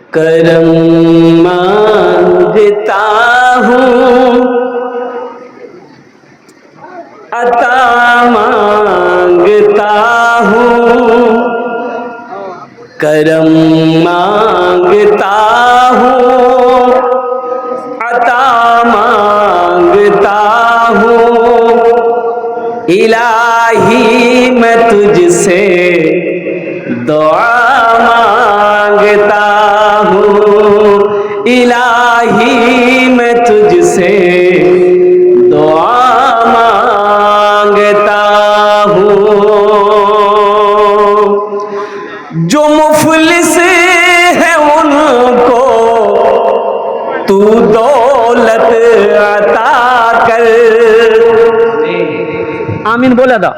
करम मांगता हूँ, अता मांगता हूँ, करम मांगता हूँ, अता मांगता हूँ। इलाही मैं तुझसे दुआ मांगता हूँ, इलाही मैं तुझसे दुआ मांगता हूँ। जो मुफलिस है उनको तू दौलत अता कर। आमीन बोला था,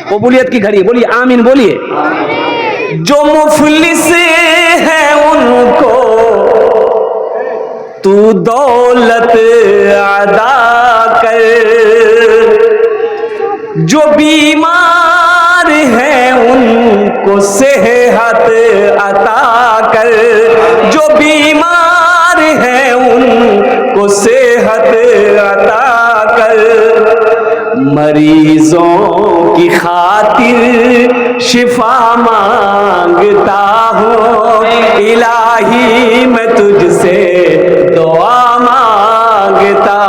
कबूलियत की घड़ी, बोलिए आमीन बोलिए। जो मुफलिस है उनको तू दौलत अदा कर, जो बीमार है उनको सेहत अता कर, जो बीमार है उनको सेहत अता कर। मरीजों की खातिर शिफा मांगता हूँ, इलाही मैं तुझसे दुआ मांगता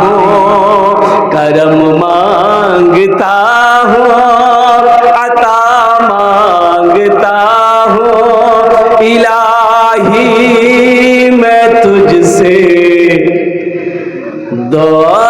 हूँ, करम मांगता हूँ, अता मांगता हूँ। इलाही मैं तुझसे दुआ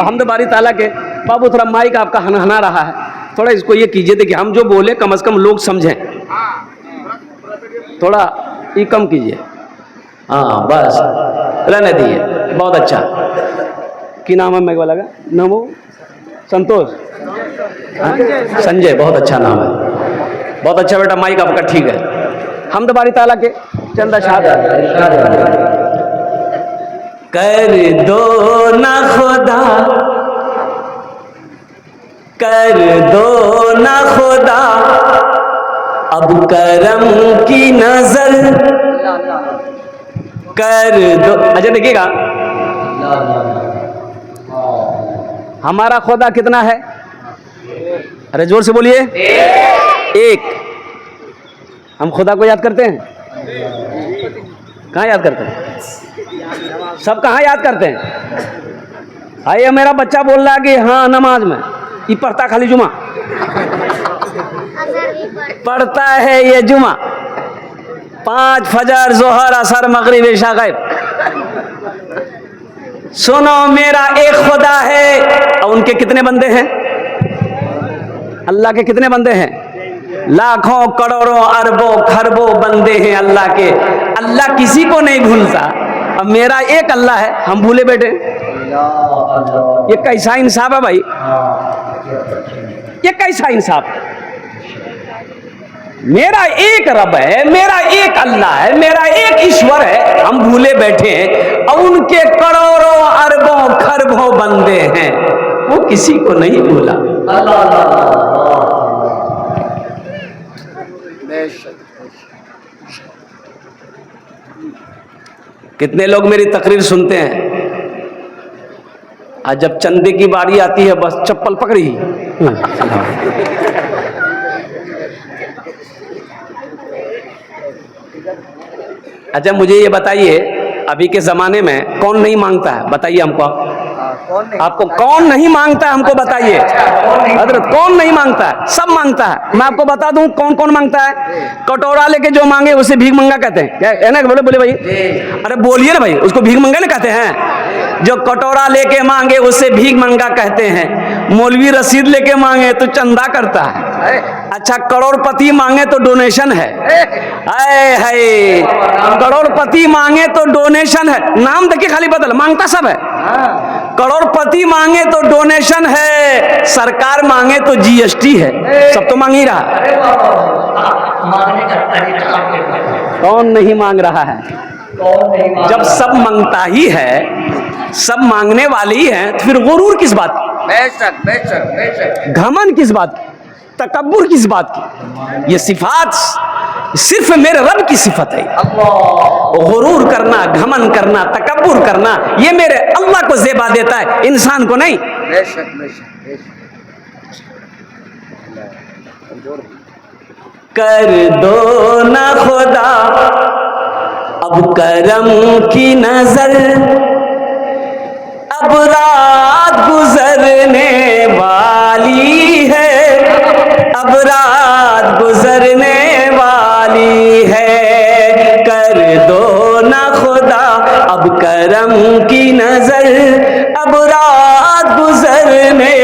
हमद बारी ताला के। बाबू थोड़ा माइक आपका हनहना रहा है, थोड़ा इसको ये कीजिए, देखिए हम जो बोले कम से कम लोग समझें, थोड़ा ये कम कीजिए। हाँ बस रहने दीजिए, बहुत अच्छा। की नाम है मैग वाला का? नाम हो संतोष, संजय, बहुत अच्छा नाम है, बहुत अच्छा बेटा। माइक आपका ठीक है। हमद बारी ताला के चंदा शाह कर दो ना खुदा, कर दो ना खुदा अब करम की नजर, कर दो। अच्छा देखिएगा, हमारा खुदा कितना है? अरे जोर से बोलिए। एक। हम खुदा को याद करते हैं? कहाँ याद करते हैं? सब कहाँ याद करते हैं? आइए मेरा बच्चा बोल रहा है कि हाँ नमाज में ये पढ़ता, खाली जुमा पढ़ता है, ये जुमा 5 फजर जोहर असर मगरिब इशा गायब। सुनो मेरा एक खुदा है, और उनके कितने बंदे हैं? अल्लाह के कितने बंदे हैं? लाखों करोड़ों अरबों खरबों बंदे हैं अल्लाह के। अल्लाह किसी को नहीं भूलता। अब मेरा एक अल्लाह है, हम भूले बैठे। ये कैसा इंसाफ है भाई? ये कैसा इंसाफ? मेरा एक रब है, मेरा एक अल्लाह है, मेरा एक ईश्वर है, हम भूले बैठे हैं, और उनके करोड़ों अरबों खरबों बंदे हैं, वो किसी को नहीं भूला। कितने लोग मेरी तकरीर सुनते हैं, आज जब चंदे की बारी आती है बस चप्पल पकड़ी। अच्छा मुझे ये बताइए, अभी के जमाने में कौन नहीं मांगता है? बताइए हमको, आपको कौन नहीं मांगता है? हमको बताइए हजरत, कौन नहीं मांगता है? सब मांगता है। मैं आपको बता दूं कौन कौन मांगता है। कटोरा लेके जो मांगे उसे भीख मंगा कहते हैं, क्या है ना? बोले बोले भाई, अरे बोलिए ना भाई, उसको भीख मंगा ना कहते हैं? जो कटोरा लेके मांगे उसे भीख मंगा कहते हैं। मौलवी रसीद लेके मांगे तो चंदा करता है। अच्छा करोड़पति मांगे तो डोनेशन है। करोड़पति मांगे तो डोनेशन है, नाम देखिए खाली बदल, मांगता सब है। करोड़पति मांगे तो डोनेशन है, सरकार मांगे तो जीएसटी है, सब तो मांग ही रहा। कौन नहीं मांग रहा है? जब सब मांगता ही है सब मांगने वाले ही हैं, तो फिर गुरूर किस बात की? बेशक बेशक बेशक। घमंड किस बात की? तकब्बुर किस बात की? ये सिफात सिर्फ मेरे रब की सिफत है। गुरूर करना, घमंड करना, तकब्बुर करना, ये मेरे अल्लाह को ज़ेबा देता है, इंसान को नहीं। बेशक बेशक बेशक। कर दो ना खुदा अब करम की नजर, अब रात गुजरने वाली है, अब रात गुजरने वाली है। कर दो ना खुदा अब करम की नजर, अब रात गुजरने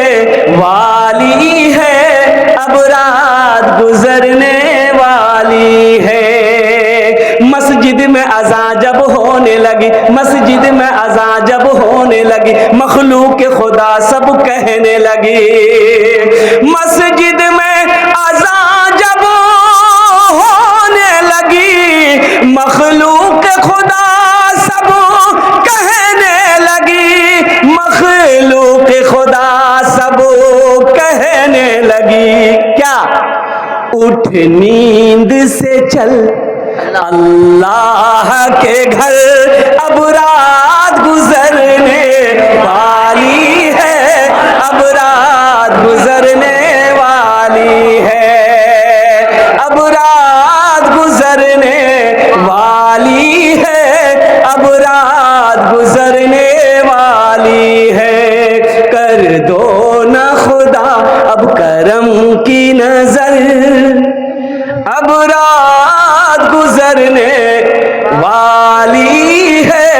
वाली है, अब रात गुजरने वाली है। मस्जिद में अज़ान जब होने लगी, मस्जिद में अज़ान जब होने लगी, मखलूक खुदा सब कहने लगी। मस्जिद में अज़ान जब होने लगी, मखलूक खुदा सब कहने लगी, मखलूक खुदा सब कहने लगी। क्या? उठ नींद से चल अल्लाह के घर, अब रात गुजरने वाली है, अब रात गुजरने वाली है, अब रात गुजरने वाली है, अब रात गुजरने वाली है। कर दो ना खुदा अब करम की नजर, अब रात गुजरने वाली है,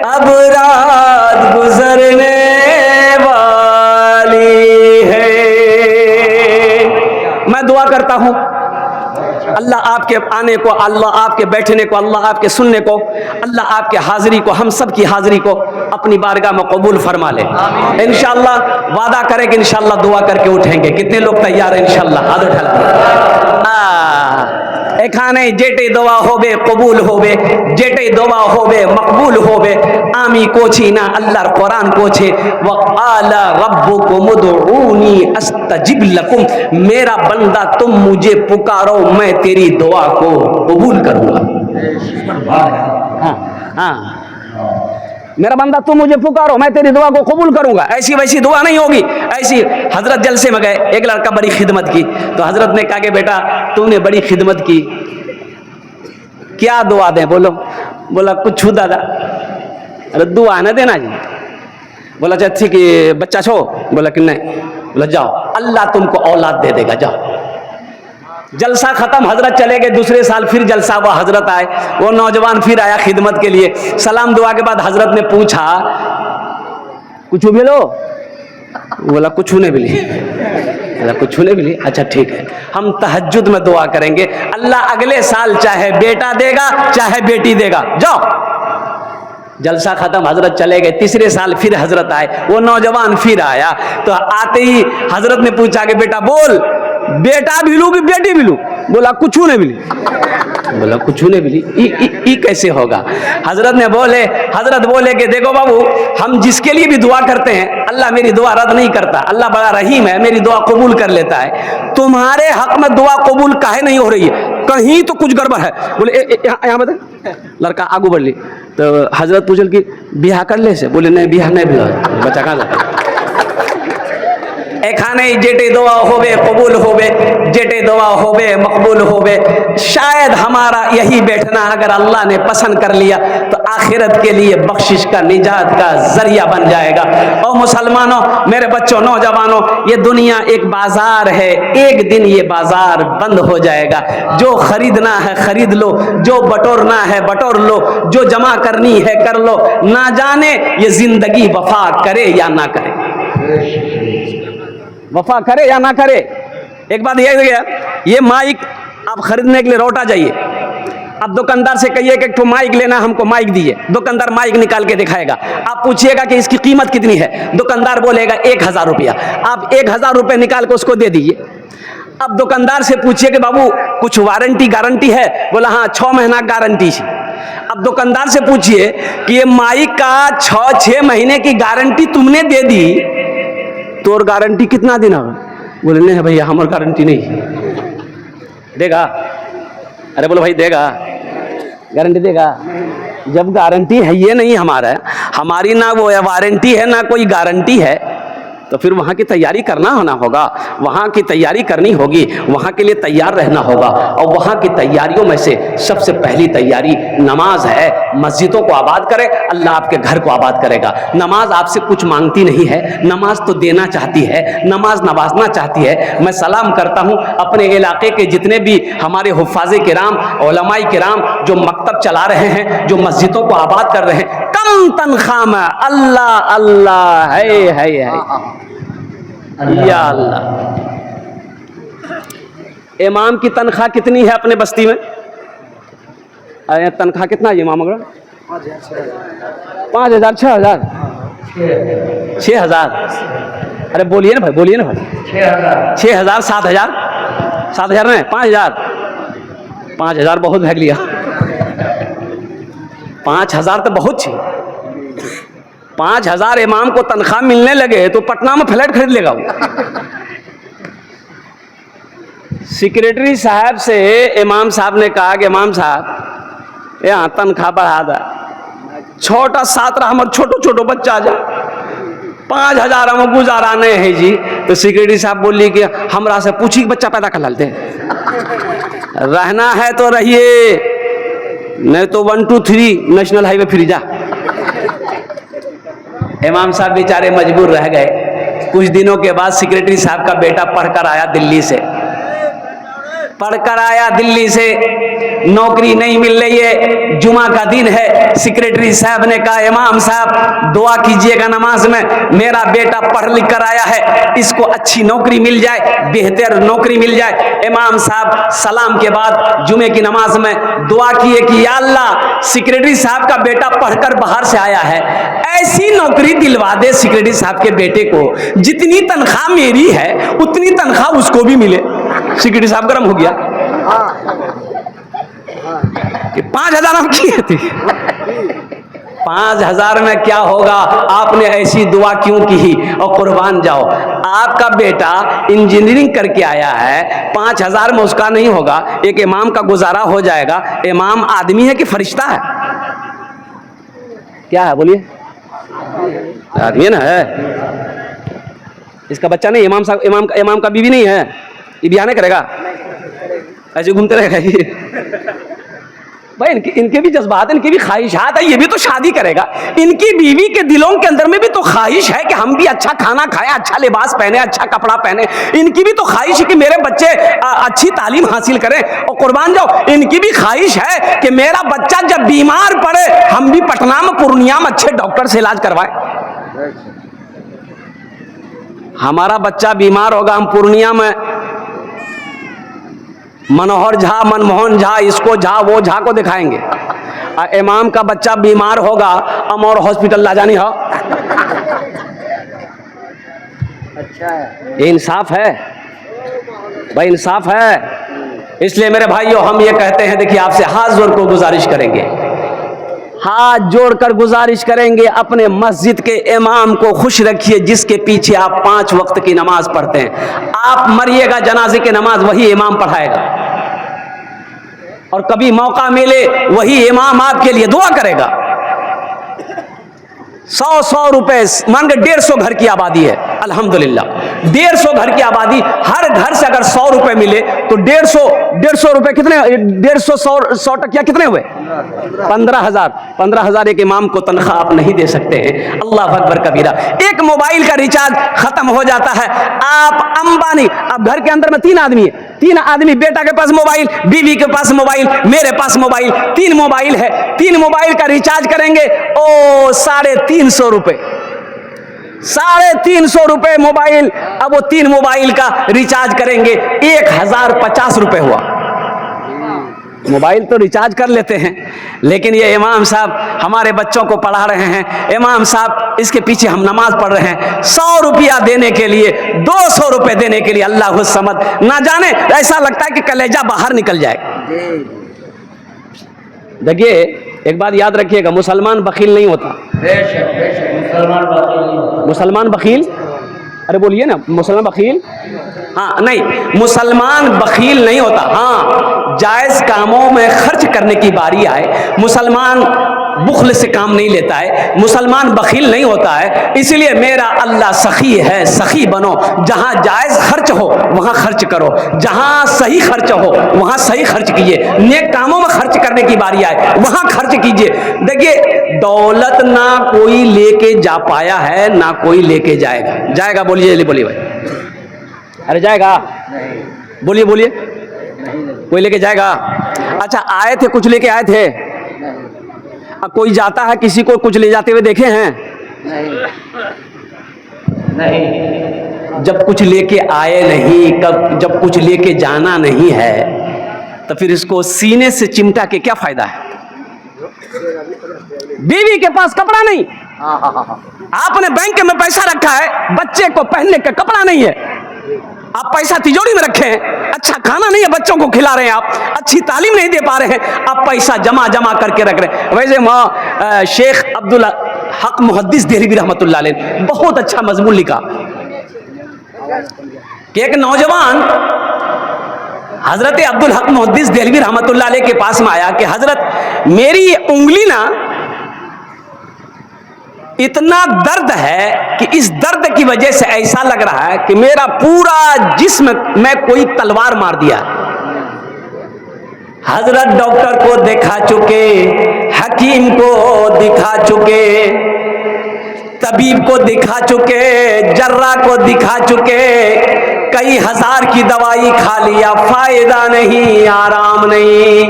अब रात गुजरने वाली है। मैं दुआ करता हूं अल्लाह आपके आने को, अल्लाह आपके बैठने को, अल्लाह आपके सुनने को, अल्लाह आपके हाजिरी को, हम सब की हाजिरी को अपनी बारगाह में कबूल फरमा ले। इंशाअल्लाह वादा करें कि इंशाअल्लाह दुआ करके उठेंगे। कितने लोग तैयार हैं? इंशाअल्लाह हाथ उठा लें। एखाने जेटे दुआ होबे कबूल होबे, जेटे दुआ होबे मकबूल होबे। आमी कोची ना अल्लाहर कुरान कोछे, वक़ाला रब्बुकुम उदऊनी अस्तजिब लकुम। मेरा बंदा तुम मुझे पुकारो, मैं तेरी दुआ को कबूल करूंगा। हाँ, मेरा बंदा तुम मुझे पुकारो, मैं तेरी दुआ को कबूल करूंगा। ऐसी वैसी दुआ नहीं होगी। ऐसी हजरत जलसे में गए, एक लड़का बड़ी खिदमत की, तो हजरत ने कहा कि बेटा तूने बड़ी खिदमत की, क्या दुआ दें? बोलो। बोला कुछ दादा। अरे दुआ ना देना जी। बोला अच्छा ठीक है, बच्चा छो? बोला कि नहीं। बोला जाओ, अल्लाह तुमको औलाद दे देगा, जाओ। जलसा खत्म, हजरत चले गए। दूसरे साल फिर जलसा हुआ, हजरत आए, वो नौजवान फिर आया खिदमत के लिए। सलाम दुआ के बाद हजरत ने पूछा कुछ मिलो? बोला कुछ नहीं मिली। बोला कुछ नहीं मिली? अच्छा ठीक है, हम तहज्जुद में दुआ करेंगे, अल्लाह अगले साल चाहे बेटा देगा चाहे बेटी देगा, जाओ। जलसा खत्म, हजरत चले गए। तीसरे साल फिर हजरत आए, वो नौजवान फिर आया। तो आते ही हजरत ने पूछा कि बेटा बोल, बेटा भी लू कि बेटी भी लू? बोला कुछ नहीं मिली। बोला कुछ नहीं मिली, ई कैसे होगा? हजरत बोले कि देखो बाबू, हम जिसके लिए भी दुआ करते हैं अल्लाह मेरी दुआ रद्द नहीं करता। अल्लाह बड़ा रहीम है, मेरी दुआ कबूल कर लेता है। तुम्हारे हक में दुआ कबूल काहे नहीं हो रही है? कहीं तो कुछ गड़बड़ है। बोले यहाँ बता। लड़का आगू बढ़ ली तो हजरत पूछल कि बियाह कर ले से? बोले नहीं, बियाह नहीं भी बच्चा कहाँ जाता। एखाने जेटे दुआ होवे कबूल होवे, जेटे दुआ होवे मकबूल होवे। शायद हमारा यही बैठना अगर अल्लाह ने पसंद कर लिया तो आखिरत के लिए बख्शिश का, निजात का जरिया बन जाएगा। और मुसलमानों, मेरे बच्चों, नौजवानों, ये दुनिया एक बाजार है, एक दिन ये बाजार बंद हो जाएगा। जो खरीदना है खरीद लो, जो बटोरना है बटोर लो, जो जमा करनी है कर लो। ना जाने ये जिंदगी वफा करे या ना करे, वफा करे या ना करे। एक बात यह है, ये माइक आप खरीदने के लिए रोटा जाइए, आप दुकानदार से कहिए कि एक ठो माइक लेना, हमको माइक दीजिए। दुकानदार माइक निकाल के दिखाएगा, आप पूछिएगा कि इसकी कीमत कितनी है, दुकानदार बोलेगा 1000 रुपया। आप 1000 रुपये निकाल के उसको दे दीजिए। अब दुकानदार से पूछिए कि बाबू कुछ वारंटी गारंटी है? बोला हाँ 6 महीना गारंटी है। अब दुकानदार से पूछिए कि ये माइक का 6 महीने की गारंटी तुमने दे दी, तो और गारंटी कितना दिन होगा? बोले नहीं भैया हमारी गारंटी नहीं। देगा? अरे बोलो भाई देगा, गारंटी देगा? जब गारंटी है ये नहीं हमारी ना वो वारंटी है ना कोई गारंटी है, तो फिर वहाँ की तैयारी करना होगा, वहाँ की तैयारी करनी होगी, वहाँ के लिए तैयार रहना होगा। और वहाँ की तैयारियों में से सबसे पहली तैयारी नमाज है। मस्जिदों को आबाद करे, अल्लाह आपके घर को आबाद करेगा। नमाज आपसे कुछ मांगती नहीं है, नमाज तो देना चाहती है, नमाज नवाजना चाहती है। मैं सलाम करता हूँ अपने इलाके के जितने भी हमारे हुफ़ाज़े किराम, उलमाए किराम जो मकतब चला रहे हैं, जो मस्जिदों को आबाद कर रहे हैं, कम तनख्वाह में अल्लाह अल्लाह है या अल्लाह। इमाम की तनख्वाह कितनी है अपने बस्ती में? तनख्वाह कितना है इमाम? अगर 5,000 6,000 अरे बोलिए ना भाई 6,000 7,000 नहीं 5,000 बहुत भाग लिया। 5,000 तो बहुत थी। 5,000 इमाम को तनख्वाह मिलने लगे तो पटना में फ्लैट खरीद लेगा वो। सेक्रेटरी साहब से इमाम साहब ने कहा कि इमाम साहब यहाँ तनख्वाह बढ़ा दा, छोटा सातरा हमारे छोटो बच्चा जा 5,000 हम गुजारा नहीं है जी। तो सेक्रेटरी साहब बोली कि हमरा से पूछी बच्चा पैदा कर लाते रहना है तो रहिए, नहीं तो 1 2 3 नेशनल हाईवे फिर जा। इमाम साहब बेचारे मजबूर रह गए। कुछ दिनों के बाद सेक्रेटरी साहब का बेटा पढ़कर आया दिल्ली से, नौकरी नहीं मिल रही है, जुमा का दिन है। सेक्रेटरी साहब ने कहा इमाम साहब दुआ कीजिएगा नमाज में, मेरा बेटा पढ़ लिख कर आया है, इसको अच्छी नौकरी मिल जाए, बेहतर नौकरी मिल जाए। इमाम साहब सलाम के बाद जुमे की नमाज में दुआ किए कि या अल्लाह सेक्रेटरी साहब का बेटा पढ़कर बाहर से आया है, ऐसी नौकरी दिलवा दे सेक्रेटरी साहब के बेटे को, जितनी तनख्वाह मेरी है उतनी तनख्वाह उसको भी मिले। सेक्रेटरी साहब गर्म हो गया कि 5,000 हम किए थे। 5,000 में क्या होगा? आपने ऐसी दुआ क्यों की? और कुर्बान जाओ, आपका बेटा इंजीनियरिंग करके आया है, 5,000 में उसका नहीं होगा, एक इमाम का गुजारा हो जाएगा। इमाम आदमी है कि फरिश्ता है? क्या है बोलिए? आदमी ना है। इसका बच्चा नहीं, इमाम साहब इमाम का बीवी नहीं है, ये ब्याह नहीं करेगा, ऐसे घूमते रहेगा ये। भाई इनके भी जज्बात है, इनकी भी ख्वाहिशात है, ये भी तो शादी करेगा। इनकी बीवी के दिलों के अंदर में भी तो ख्वाहिश है कि हम भी अच्छा खाना खाएं, अच्छा लिबास पहने, अच्छा कपड़ा पहने। इनकी भी तो ख्वाहिश है कि मेरे बच्चे अच्छी तालीम हासिल करें। और कुर्बान जाओ, इनकी भी ख्वाहिश है कि मेरा बच्चा जब बीमार पड़े हम भी पटना में पूर्णिया में अच्छे डॉक्टर से इलाज करवाएं। हमारा बच्चा बीमार होगा, हम पूर्णिया में मनोहर झा, मनमोहन झा, इसको झा वो झा को दिखाएंगे। इमाम का बच्चा बीमार होगा, अमौर हॉस्पिटल ला जानी हो। अच्छा है, ये इंसाफ है भाई, इंसाफ है। इसलिए मेरे भाइयों हम ये कहते हैं, देखिए आपसे हाथ जोड़ कर गुजारिश करेंगे, हाथ जोड़कर गुजारिश करेंगे, अपने मस्जिद के इमाम को खुश रखिए जिसके पीछे आप 5 वक्त की नमाज पढ़ते हैं। आप मरिएगा, जनाजे की नमाज वही इमाम पढ़ाएगा, और कभी मौका मिले वही इमाम आपके लिए दुआ करेगा। 100 रुपए, मान के 150 घर की आबादी है, अल्हम्दुलिल्लाह 150 घर की आबादी, हर घर से अगर 100 रुपए मिले तो 150 रुपए कितने? 100 टकिया कितने हुए? 15,000 एक इमाम को तनख्वाह आप नहीं दे सकते हैं। अल्लाह अकबर कबीरा। एक मोबाइल का रिचार्ज खत्म हो जाता है, आप अंबानी, अब घर के अंदर में 3 आदमी है, 3 आदमी, बेटा के पास मोबाइल, बीवी के पास मोबाइल, मेरे पास मोबाइल, 3 मोबाइल है, 3 मोबाइल का रिचार्ज करेंगे, ओ 350 रुपए, 350 रुपए मोबाइल। अब वो 3 मोबाइल का रिचार्ज करेंगे, 1,050 रुपए हुआ। मोबाइल तो रिचार्ज कर लेते हैं, लेकिन ये इमाम साहब हमारे बच्चों को पढ़ा रहे हैं, इमाम साहब इसके पीछे हम नमाज पढ़ रहे हैं, 100 रुपया देने के लिए, 200 रुपए देने के लिए, अल्लाह समद, ना जाने ऐसा लगता है कि कलेजा बाहर निकल जाए। देखिए एक बात याद रखिएगा, मुसलमान बखील नहीं होता। बेशक बेशक मुसलमान बाकी नहीं होता। मुसलमान बखील, अरे बोलिए ना, मुसलमान बखील, हाँ नहीं, मुसलमान बखील नहीं होता। हाँ, जायज कामों में खर्च करने की बारी आए, मुसलमान बुखल से काम नहीं लेता है, मुसलमान बखील नहीं होता है। इसलिए मेरा अल्लाह सखी है, सखी बनो। जहां जायज खर्च हो वहां खर्च करो, जहां सही खर्च हो वहां सही खर्च कीजिए। नेक कामों में खर्च करने की बारी आए वहां खर्च कीजिए। देखिए, दौलत ना कोई लेके जा पाया है, ना कोई लेके जाएगा। जाएगा? बोलिए बोलिए भाई, अरे जाएगा? बोलिए बोलिए, कोई लेके जाएगा? अच्छा, आए थे, कुछ लेके आए थे? कोई जाता है किसी को कुछ ले जाते हुए देखे हैं? नहीं। जब कुछ लेके आए नहीं, जब कुछ लेके जाना नहीं है, तो फिर इसको सीने से चिमटा के क्या फायदा है? बीवी के पास कपड़ा नहीं, आपने बैंक में पैसा रखा है, बच्चे को पहनने का कपड़ा नहीं है, आप पैसा तिजोरी में रखे हैं, अच्छा खाना नहीं है बच्चों को खिला रहे हैं, आप अच्छी तालीम नहीं दे पा रहे हैं, आप पैसा जमा जमा करके रख रहे हैं। वैसे शेख अब्दुल हक मुहद्दिस देहलवी रहमतुल्लाह अलैह बहुत अच्छा मजमून लिखा कि एक नौजवान हजरत अब्दुल हक मुहद्दिस देहलवी रहमतुल्लाह अलैह के पास में आया कि हजरत, मेरी उंगली ना इतना दर्द है कि इस दर्द की वजह से ऐसा लग रहा है कि मेरा पूरा जिस्म में कोई तलवार मार दिया। हजरत डॉक्टर को दिखा चुके, हकीम को दिखा चुके, तबीब को दिखा चुके, जर्रा को दिखा चुके, कई हजार की दवाई खा लिया, फायदा नहीं, आराम नहीं,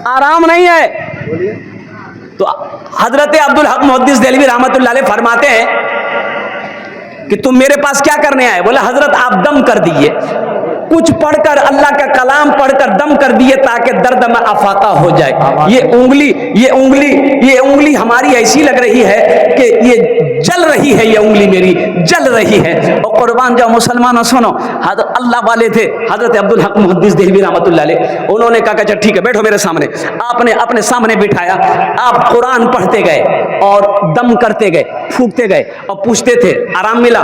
आराम नहीं है। तो हजरत अब्दुल हक मुहद्दिस देहलवी रहमतुल्लाह अलैह फरमाते हैं कि तुम मेरे पास क्या करने आए? बोला हजरत आप दम कर दिए, कुछ पढ़कर, अल्लाह का कलाम पढ़कर दम कर दिए ताकि दर्द में अफाका हो जाए। ये उंगली हमारी ऐसी लग रही है कि ये जल रही है, ये उंगली मेरी जल रही है। और कुर्बान जाओ मुसलमानों, सुनो, अल्लाह वाले थे हजरत अब्दुल हक मुहद्दिस देहलवी रहमतुल्लाह अलैह। उन्होंने कहा अच्छा ठीक है, बैठो मेरे सामने। आपने अपने सामने बिठाया, आप कुरान पढ़ते गए और दम करते गए, फूकते गए और पूछते थे आराम मिला?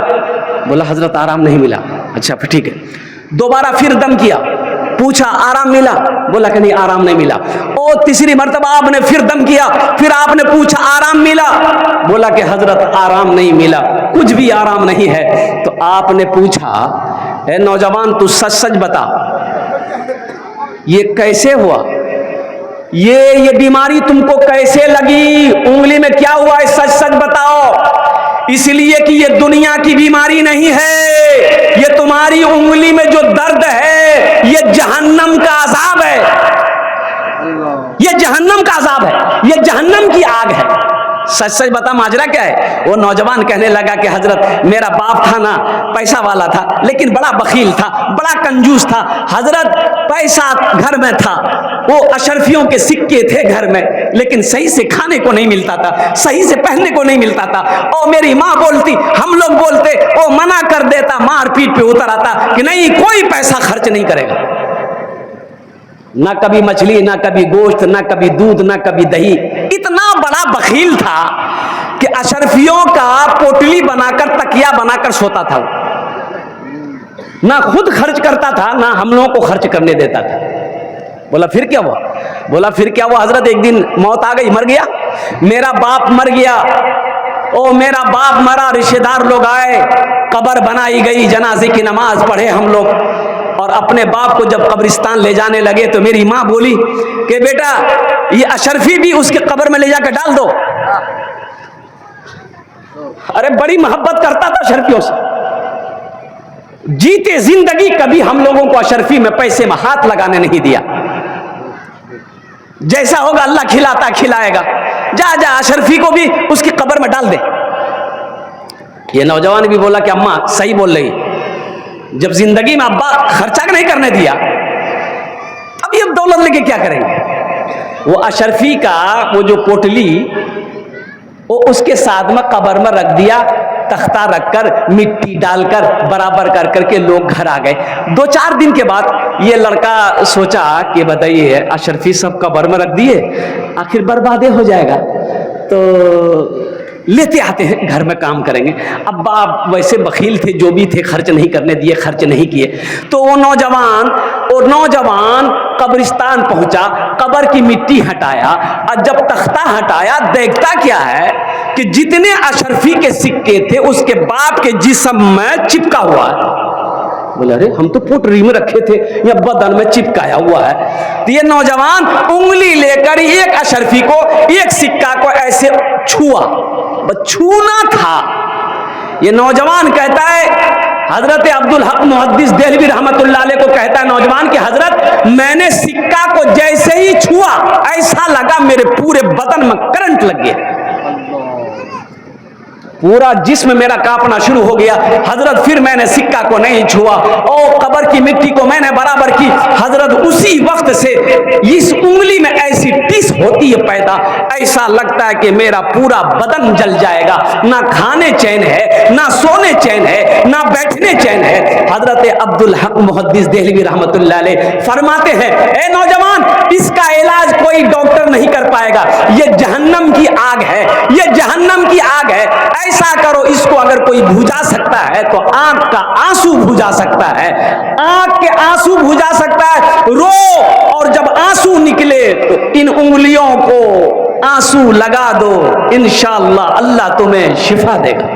बोला हजरत आराम नहीं मिला। अच्छा फिर ठीक है। दोबारा फिर दम किया, पूछा आराम मिला? बोला कि नहीं आराम नहीं मिला। और तीसरी मर्तबा आपने फिर दम किया, फिर आपने पूछा आराम मिला? बोला कि हजरत आराम नहीं मिला, कुछ भी आराम नहीं है। तो आपने पूछा, ए नौजवान तू सच सच बता, ये कैसे हुआ? ये बीमारी तुमको कैसे लगी? उंगली में क्या हुआ है? सच सच बताओ। इसलिए कि ये दुनिया की बीमारी नहीं है, ये तुम्हारी उंगली में जो दर्द है ये जहन्नम का अजाब है, ये जहन्नम का अजाब है, ये जहन्नम की आग है। सच सच बता माजरा क्या है? वो नौजवान कहने लगा कि हजरत मेरा बाप था ना, पैसा वाला था, लेकिन बड़ा बखील था, बड़ा कंजूस था। हजरत पैसा घर में था, वो अशरफियों के सिक्के थे घर में, लेकिन सही से खाने को नहीं मिलता था, सही से पहनने को नहीं मिलता था। और मेरी माँ बोलती, हम लोग बोलते, वो मना कर देता, मार पीट पे उतर आता कि नहीं कोई पैसा खर्च नहीं करेगा, ना कभी मछली, ना कभी गोश्त, ना कभी दूध, ना कभी दही। इतना बड़ा बखील था कि अशरफियों का पोटली बनाकर, तकिया बनाकर सोता था। ना खुद खर्च करता था, ना हम लोगों को खर्च करने देता था। बोला फिर क्या हुआ? बोला फिर क्या हुआ हजरत, एक दिन मौत आ गई, मर गया, मेरा बाप मर गया। ओ मेरा बाप मरा, रिश्तेदार लोग आए, कब्र बनाई गई, जनाजे की नमाज पढ़े हम लोग, और अपने बाप को जब कब्रिस्तान ले जाने लगे तो मेरी माँ बोली कि बेटा ये अशरफी भी उसके कब्र में ले जाकर डाल दो। अरे बड़ी मोहब्बत करता था अशरफियों से, जीते जिंदगी कभी हम लोगों को अशरफी में पैसे में हाथ लगाने नहीं दिया। जैसा होगा अल्लाह खिलाता खिलाएगा, जा जा अशरफी को भी उसकी कब्र में डाल दे। ये नौजवान भी बोला कि अम्मा सही बोल रही, जब जिंदगी में अब्बा खर्चा नहीं करने दिया, अब ये दौलत लेके क्या करेंगे? वो अशरफी का वो जो पोटली वो उसके साथ में कब्र में रख दिया, तख्ता रखकर मिट्टी डालकर बराबर कर करके लोग घर आ गए। 2-4 दिन के बाद ये लड़का सोचा कि बताइए अशरफी सब कब्र में रख दिए, आखिर बर्बादे हो जाएगा, तो लेते आते हैं, घर में काम करेंगे। अब बाप वैसे बखील थे, जो भी थे खर्च नहीं करने दिए, खर्च नहीं किए। तो वो नौजवान कब्रिस्तान पहुंचा, कब्र की मिट्टी हटाया, और जब तख्ता हटाया देखता क्या है कि जितने अशरफी के सिक्के थे उसके बाप के जिस्म में चिपका हुआ है। बोले अरे हम तो पोटरी में रखे थे, या बदन में चिपकाया हुआ है। तो ये नौजवान उंगली लेकर एक अशरफी को, एक सिक्का को ऐसे छुआ, बस छूना था। ये नौजवान कहता है, हजरत अब्दुल हक मुहद्दिस देहलवी रहमतुल्लाह अलैह को कहता है नौजवान कि हजरत मैंने सिक्का को जैसे ही छुआ ऐसा लगा मेरे पूरे बदन में करंट लग गया, पूरा जिस्म मेरा कांपना शुरू हो गया। हजरत फिर मैंने सिक्का को नहीं छुआ और कब्र की मिट्टी को मैंने बराबर की। हजरत उसी वक्त से इस उंगली में ऐसी टिस होती है पैदा, ऐसा लगता है कि मेरा पूरा बदन जल जाएगा, ना खाने चैन है, ना सोने चैन है, ना बैठने चैन है। हजरत अब्दुल हक मुहद्दिस देहलवी रहमतुल्लाह अलैह फरमाते हैं, ए नौजवान, इसका इलाज कोई डॉक्टर नहीं कर पाएगा, ये जहन्नम की आग है, ये जहन्नम की आग है। ऐसा करो, इसको अगर कोई बुझा सकता है तो आंख का आंसू बुझा सकता है, आंख के आंसू बुझा सकता है, रो, और जब आंसू निकले तो इन उंगलियों को आंसू लगा दो, इंशाअल्लाह अल्लाह तुम्हें शिफा देगा।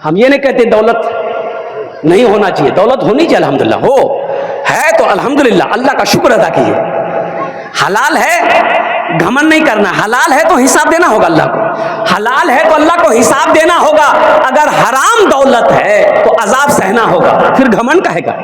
हम ये नहीं कहते दौलत नहीं होना चाहिए, दौलत होनी चाहिए, अल्हम्दुलिल्लाह हो है तो अल्हम्दुलिल्लाह, अल्लाह का शुक्र अदा कीजिए। हलाल है, घमंड नहीं करना, हलाल है तो हिसाब देना होगा अल्लाह को, हलाल है तो अल्लाह को हिसाब देना होगा। अगर हराम दौलत है तो अजाब सहना होगा, फिर घमंड कहेगा।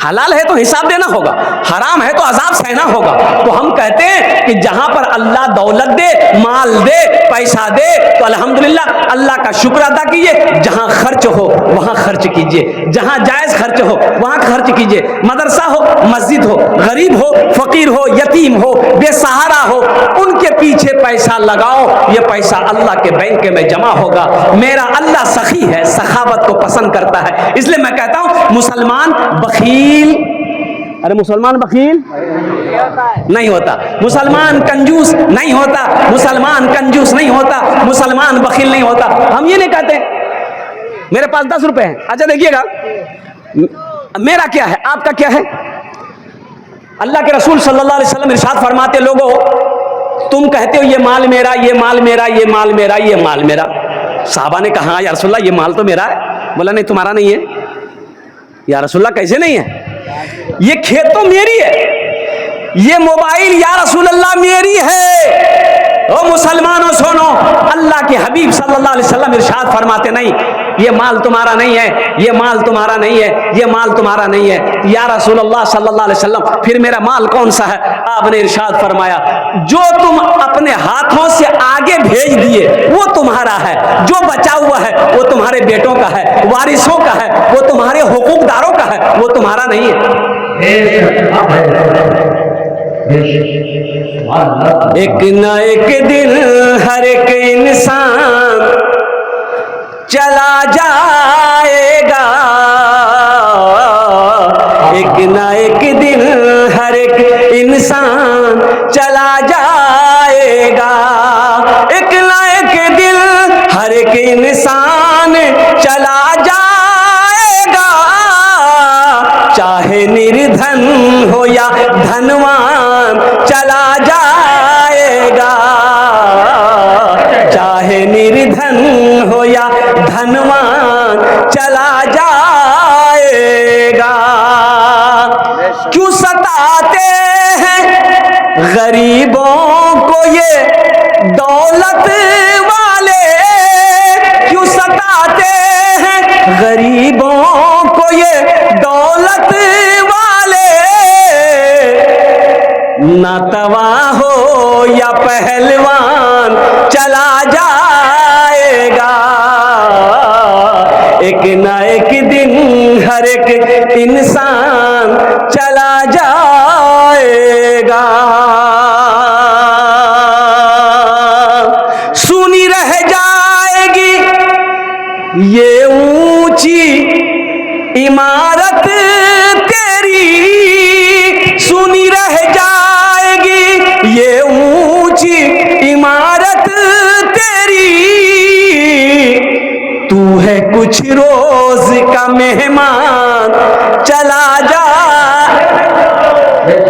हलाल है तो हिसाब देना होगा, हराम है तो अजाब सहना होगा। तो हम कहते हैं कि जहां पर अल्लाह दौलत दे, माल दे, पैसा दे तो अल्हम्दुलिल्लाह अल्लाह का शुक्र अदा कीजिए। जहां खर्च हो वहां खर्च कीजिए, जहां जायज खर्च हो वहां खर्च कीजिए। मदरसा हो, मस्जिद हो, गरीब हो, फकीर हो, यतीम हो, बेसहारा हो, उनके पीछे पैसा लगाओ, ये पैसा अल्लाह के बैंक में जमा होगा। मेरा अल्लाह सखी है, सखावत को पसंद करता है। इसलिए मैं कहता हूं मुसलमान बखील, अरे मुसलमान बखील नहीं होता, मुसलमान कंजूस नहीं होता, मुसलमान कंजूस नहीं होता, मुसलमान बखील नहीं होता। हम ये नहीं कहते मेरे पास 10 रुपए हैं, अच्छा देखिएगा मेरा क्या है, आपका क्या है। अल्लाह के रसूल सल्लल्लाहु अलैहि वसल्लम इरशाद फरमाते, लोगों तुम कहते हो ये माल मेरा, ये माल मेरा, ये माल मेरा, ये माल मेरा। साहबा ने कहा या रसूलल्लाह ये माल तो मेरा है। बोला नहीं तुम्हारा नहीं है। या रसूलल्लाह कैसे नहीं है, ये खेत तो मेरी है, ये मोबाइल या रसूलल्लाह मेरी है। ओ मुसलमानों सुनो, अल्लाह के हबीब सल्लल्लाहु अलैहि वसल्लम इरशाद फरमाते नहीं ये माल तुम्हारा नहीं है, ये माल तुम्हारा नहीं है, ये माल तुम्हारा नहीं है। या रसूलल्लाह सल्लल्लाहु अलैहि वसल्लम फिर मेरा माल कौन सा है। आपने इरशाद फरमाया जो तुम अपने हाथों से आगे भेज दिए वो तुम्हारा है, जो बचा हुआ है वो तुम्हारे बेटों का है, वारिसों का है, वो तुम्हारे हुकूकदारों का है, वो तुम्हारा नहीं है। एक न एक दिन हर एक इंसान चला जाएगा, एक न एक दिन हर एक इंसान चला जाएगा, एक न एक दिन हर एक इंसान चला जाएगा। चाहे निर्धन हो या धनवान चला जाएगा, चाहे निर्धन हो या धनवान चला जाएगा। क्यों सताते हैं गरीबों को ये दौलत वाले, क्यों सताते हैं गरीबों को ये दौलत वाले। ना तवा हो या पहलवान चला जाएगा, एक ना एक दिन हर एक इंसान चला जाएगा। कुछ रोज का मेहमान चला जा,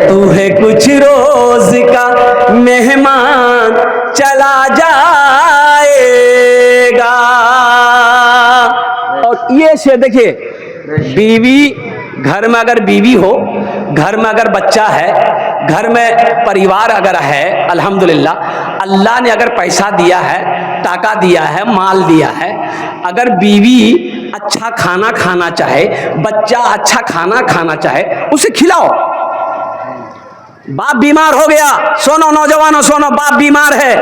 तू है कुछ रोज का मेहमान चला जाएगा। और ये से देखिए, बीवी, घर में अगर बीवी हो, घर में अगर बच्चा है, घर में परिवार अगर है, अल्हम्दुलिल्लाह, अल्लाह ने अगर पैसा दिया है, टाका दिया है, माल दिया है, अगर बीवी अच्छा खाना खाना चाहे, बच्चा अच्छा खाना खाना चाहे, उसे खिलाओ। बाप बीमार हो गया, सुनो नौजवानों सुनो, बाप बीमार है,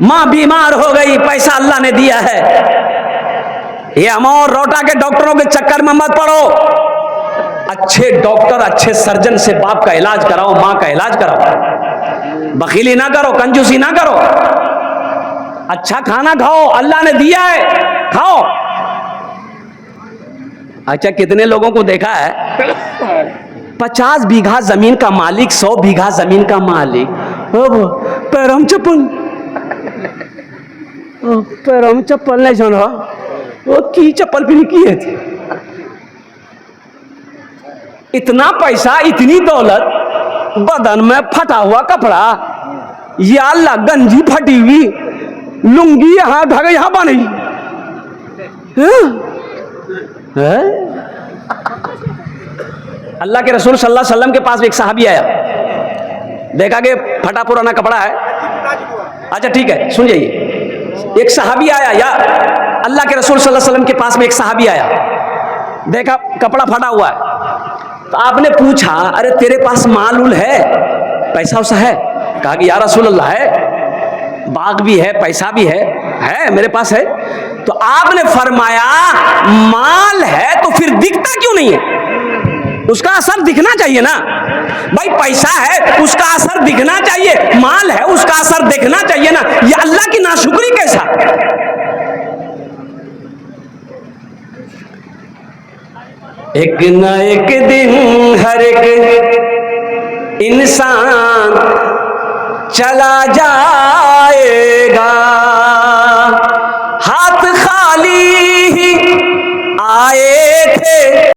माँ बीमार हो गई, पैसा अल्लाह ने दिया है, ये अमौर रोटा के डॉक्टरों के चक्कर में मत पड़ो। अच्छे डॉक्टर, अच्छे सर्जन से बाप का इलाज कराओ, माँ का इलाज कराओ। बखीली ना करो, कंजूसी ना करो, अच्छा खाना खाओ, अल्लाह ने दिया है, खाओ। अच्छा, कितने लोगों को देखा है 50 बीघा जमीन का मालिक, 100 बीघा जमीन का मालिक, पैरम चप्पल, पैरम चप्पल नहीं सुन, वो की चप्पल भी नहीं की थी। इतना पैसा, इतनी दौलत, बदन में फटा हुआ कपड़ा, या अल्लाह गंजी फटी हुई, लुंगी यहां ढक यहां बनी, अल्लाह के रसूल सल्लल्लाहु अलैहि वसल्लम के पास एक सहाबी आया, देखा कि फटा पुराना कपड़ा है। अच्छा ठीक है, सुन जाइए, एक सहाबी आया, या अल्लाह के रसूल सल्लल्लाहु अलैहि वसल्लम के पास में एक सहाबी आया, देखा कपड़ा फटा हुआ है, तो आपने पूछा, अरे तेरे पास माल उल है, पैसा वैसा है? कहा कि या रसूल अल्लाह है, बाग भी है, पैसा भी है मेरे पास है। तो आपने फरमाया, माल है तो फिर दिखता क्यों नहीं है? उसका असर दिखना चाहिए ना भाई, पैसा है उसका असर दिखना चाहिए, माल है उसका असर दिखना चाहिए ना। ये अल्लाह की नाशुक्री कैसा? एक न एक दिन हर एक इंसान चला जाएगा, हाथ खाली ही आए थे